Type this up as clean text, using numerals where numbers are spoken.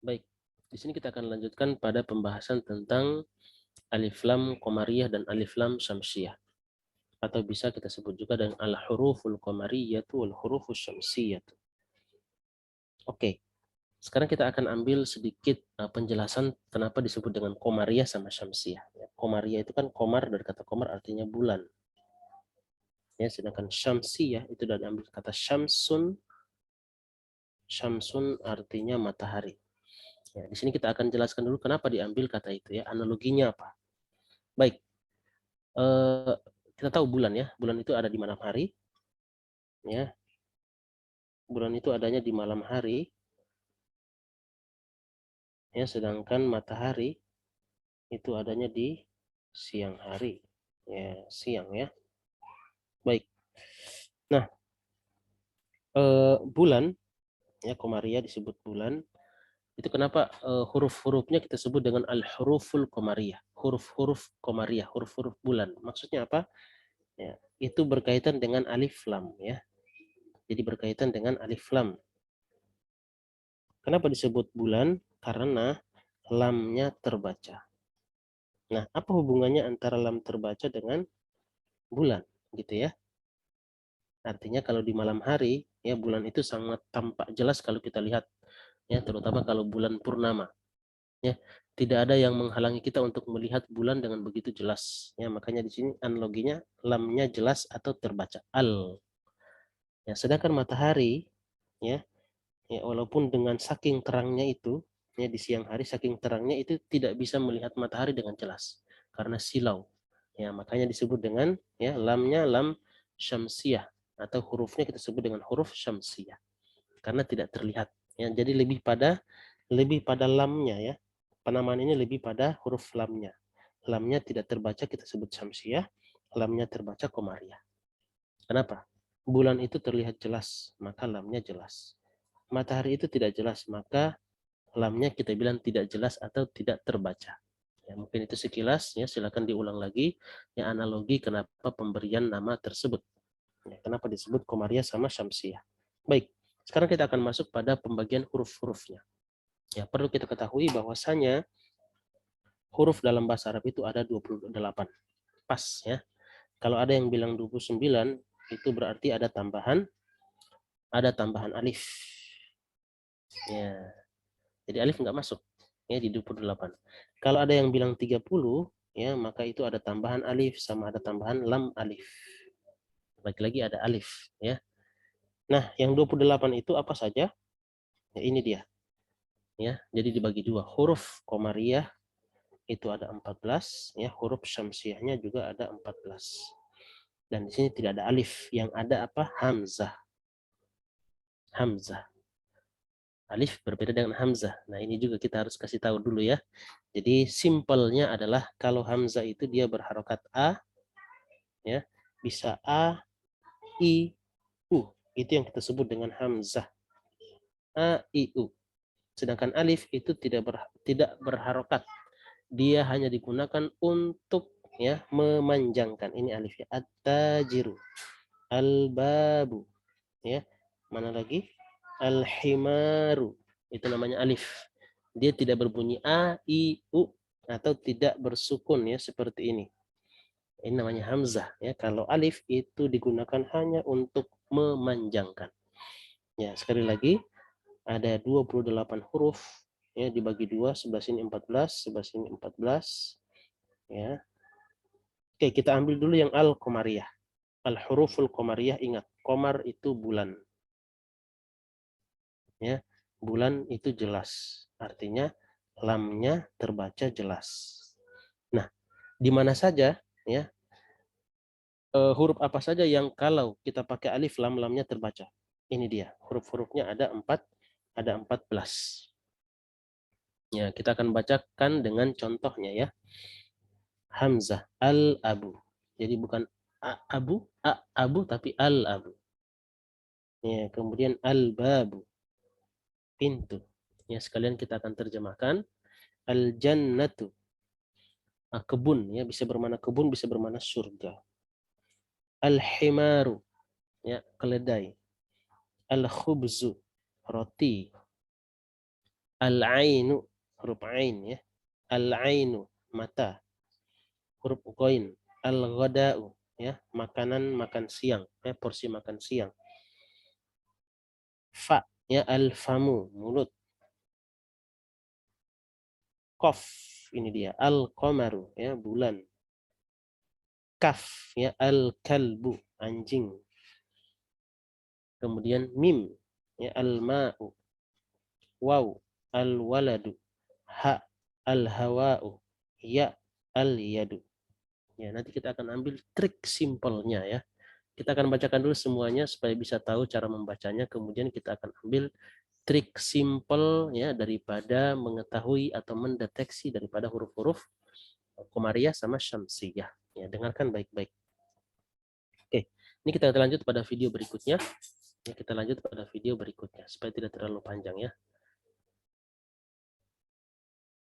Baik, di sini kita akan lanjutkan pada pembahasan tentang alif lam qamariyah dan alif lam syamsiyah. Atau bisa kita sebut juga dengan al-huruful qamariyatu wal hurufus syamsiyatu. Oke, sekarang kita akan ambil sedikit penjelasan kenapa disebut dengan qamariyah sama syamsiyah. Qamariyah itu kan qamar, dari kata qamar artinya bulan. Ya, sedangkan syamsiyah itu dari ambil kata syamsun. Syamsun artinya matahari. Ya, di sini kita akan jelaskan dulu kenapa diambil kata itu ya, analoginya apa. Baik, eh, kita tahu bulan ya, bulan itu ada di malam hari, ya, bulan itu adanya di malam hari, ya, sedangkan matahari itu adanya di siang hari, ya, siang ya. Baik, nah, bulan, ya, Komariah disebut bulan, itu kenapa huruf-hurufnya kita sebut dengan al-huruful Komariah, huruf-huruf Komariah, huruf-huruf bulan. Maksudnya apa? Ya, itu berkaitan dengan alif lam ya. Jadi berkaitan dengan alif lam. Kenapa disebut bulan? Karena lamnya terbaca. Nah, apa hubungannya antara lam terbaca dengan bulan? Gitu ya. Artinya kalau di malam hari, ya bulan itu sangat tampak jelas kalau kita lihat. Ya, terutama kalau bulan purnama. Ya, tidak ada yang menghalangi kita untuk melihat bulan dengan begitu jelas. Ya, makanya di sini analoginya lamnya jelas atau terbaca. Al. Ya, sedangkan matahari, ya, ya walaupun dengan saking terangnya itu, ya di siang hari saking terangnya itu tidak bisa melihat matahari dengan jelas karena silau. Ya, makanya disebut dengan ya lamnya lam syamsiyah atau hurufnya kita sebut dengan huruf syamsiyah karena tidak terlihat. Ya, jadi lebih pada lamnya ya. Penamaan ini lebih pada huruf lamnya. Lamnya tidak terbaca kita sebut syamsiyah, lamnya terbaca komariah. Kenapa? Bulan itu terlihat jelas, maka lamnya jelas. Matahari itu tidak jelas, maka lamnya kita bilang tidak jelas atau tidak terbaca. Ya, mungkin itu sekilas, ya silakan diulang lagi ya analogi kenapa pemberian nama tersebut. Ya, kenapa disebut Komariah sama Syamsiyah. Baik, sekarang kita akan masuk pada pembagian huruf-hurufnya. Ya, perlu kita ketahui bahwasanya huruf dalam bahasa Arab itu ada 28. Pas ya. Kalau ada yang bilang 29, itu berarti ada tambahan alif. Ya, jadi alif nggak masuk ya di 28. Kalau ada yang bilang 30, ya maka itu ada tambahan alif sama ada tambahan lam alif. Lagi-lagi ada alif ya. Nah, yang 28 itu apa saja? Ya, ini dia. Ya, jadi dibagi dua. Huruf Komariah itu ada 14, ya, huruf Syamsiahnya juga ada 14. Dan di sini tidak ada alif, yang ada apa? Hamzah. Hamzah. Alif berbeda dengan hamzah. Nah, ini juga kita harus kasih tahu dulu ya. Jadi simpelnya adalah kalau hamzah itu dia berharokat a, ya, bisa a, i, u. Itu yang kita sebut dengan hamzah. A, i, u. Sedangkan alif itu tidak berharokat. Dia hanya digunakan untuk ya memanjangkan. Ini alif ya. At-tajiru, al-babu, ya. Mana lagi? Al-himaru. Itu namanya alif. Dia tidak berbunyi a, i, u atau tidak bersukun ya seperti ini. Ini namanya hamzah ya. Kalau alif itu digunakan hanya untuk memanjangkan. Ya, sekali lagi ada 28 huruf ya dibagi dua, sebelah sini 14, sebelah sini 14 ya. Oke, kita ambil dulu yang al-qamariyah. Al-huruful qamariyah, ingat, qamar itu bulan. Ya, bulan itu jelas. Artinya lamnya terbaca jelas. Nah, di mana saja ya huruf apa saja yang kalau kita pakai alif lamnya terbaca. Ini dia, huruf-hurufnya ada 14. Ya, kita akan bacakan dengan contohnya ya. Hamzah al-abu. Jadi bukan abu tapi al-abu. Ya, kemudian al-babu, pintu. Ya, sekalian kita akan terjemahkan al-jannatu, kebun ya, bisa bermana kebun, bisa bermana surga. Al-himaru, ya, keledai. Al-khubzu, roti. Al-ainu, huruf ain ya. Al-ainu, mata. Huruf ghain. Al-ghada'u, ya, makanan makan siang, ya, porsi makan siang. Fa, ya, al-famu, mulut. Qaf, ini dia, al-qamaru, ya, bulan. Kaf, ya, al-kalbu, anjing. Kemudian mim, ya, al-ma'u. Waw, al-waladu. Ha, al-hawa'u. Ya, al-yadu. Ya, nanti kita akan ambil trik simpelnya ya. Kita akan bacakan dulu semuanya supaya bisa tahu cara membacanya. Kemudian kita akan ambil trik simpel ya daripada mengetahui atau mendeteksi daripada huruf-huruf Komariah sama Syamsiyah. Ya, dengarkan baik-baik. Oke, ini kita lanjut pada video berikutnya. Ya, kita lanjut pada video berikutnya supaya tidak terlalu panjang ya.